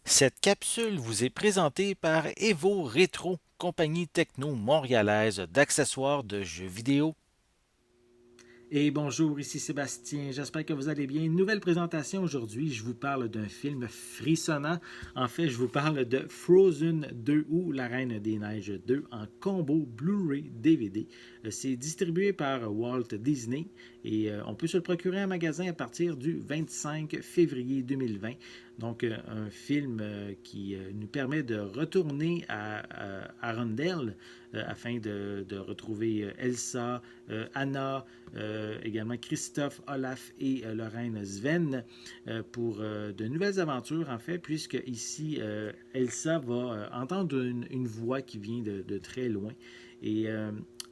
Cette capsule vous est présentée par Evo Rétro, compagnie techno montréalaise d'accessoires de jeux vidéo. Et bonjour, ici Sébastien, j'espère que vous allez bien. Une nouvelle présentation aujourd'hui, je vous parle d'un film frissonnant. En fait, je vous parle de Frozen 2 ou La Reine des Neiges 2 en combo Blu-ray DVD. C'est distribué par Walt Disney et on peut se le procurer en magasin à partir du 25 février 2020. Donc, un film qui nous permet de retourner à Arendelle afin de retrouver Elsa, Anna, également Christophe, Olaf et le reine Sven pour de nouvelles aventures, en fait, puisque ici, Elsa va entendre une voix qui vient de très loin et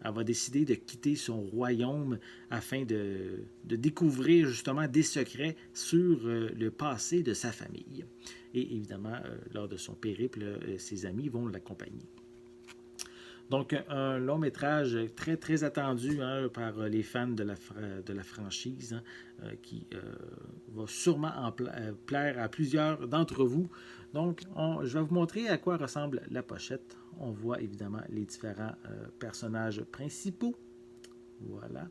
elle va décider de quitter son royaume afin de découvrir justement des secrets sur le passé de sa famille. Et évidemment, lors de son périple, ses amis vont l'accompagner. Donc, un long métrage très, très attendu par les fans de la franchise, qui va sûrement plaire à plusieurs d'entre vous. Donc, je vais vous montrer à quoi ressemble la pochette. On voit évidemment les différents personnages principaux. Voilà.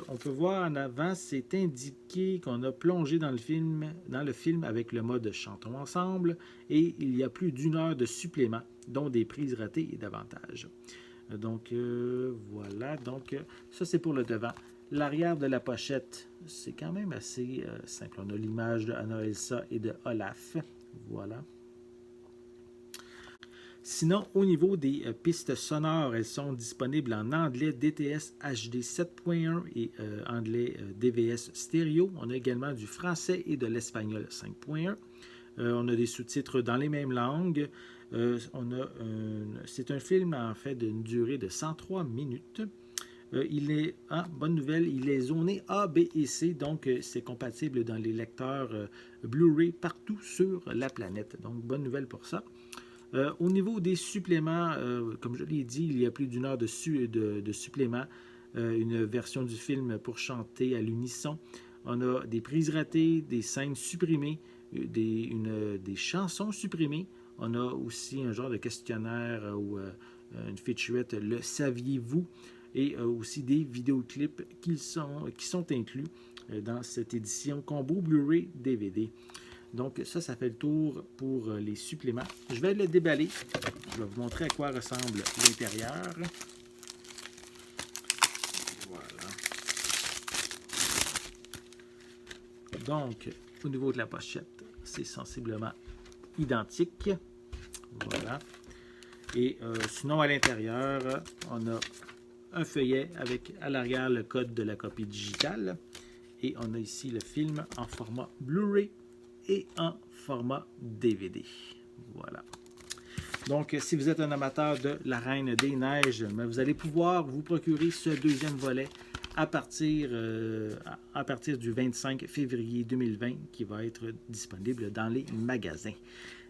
On peut voir en avant, c'est indiqué qu'on a plongé dans le film avec le mode Chantons ensemble et il y a plus d'une heure de supplément, dont des prises ratées et davantage. Donc voilà, donc ça c'est pour le devant. L'arrière de la pochette, c'est quand même assez simple. On a l'image de Anna Elsa et de Olaf. Voilà. Sinon, au niveau des pistes sonores, elles sont disponibles en anglais DTS HD 7.1 et anglais DVS stéréo. On a également du français et de l'espagnol 5.1. On a des sous-titres dans les mêmes langues. C'est un film en fait d'une durée de 103 minutes. Bonne nouvelle, il est zoné A, B et C, donc c'est compatible dans les lecteurs Blu-ray partout sur la planète. Donc bonne nouvelle pour ça. Au niveau des suppléments, comme je l'ai dit, il y a plus d'une heure de suppléments. Une version du film pour chanter à l'unisson. On a des prises ratées, des scènes supprimées, des chansons supprimées. On a aussi un genre de questionnaire ou une featurette, le saviez-vous? Et aussi des vidéoclips qui sont inclus dans cette édition combo Blu-ray DVD. Donc ça fait le tour pour les suppléments. Je vais le déballer. Je vais vous montrer à quoi ressemble l'intérieur. Voilà. Donc, au niveau de la pochette, c'est sensiblement identique. Voilà. Et sinon, à l'intérieur, on a un feuillet avec à l'arrière le code de la copie digitale. Et on a ici le film en format Blu-ray et en format DVD. Voilà. Donc, si vous êtes un amateur de La Reine des Neiges, vous allez pouvoir vous procurer ce deuxième volet à partir du 25 février 2020 qui va être disponible dans les magasins.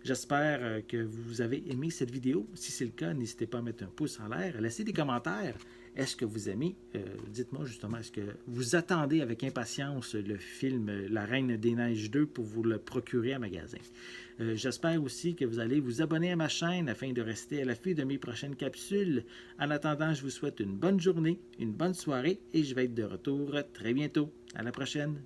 J'espère que vous avez aimé cette vidéo. Si c'est le cas, n'hésitez pas à mettre un pouce en l'air, laissez des commentaires. Est-ce que vous aimez? Dites-moi justement, est-ce que vous attendez avec impatience le film La Reine des Neiges 2 pour vous le procurer en magasin? J'espère aussi que vous allez vous abonner à ma chaîne afin de rester à l'affût de mes prochaines capsules. En attendant, je vous souhaite une bonne journée, une bonne soirée et je vais être de retour très bientôt. À la prochaine!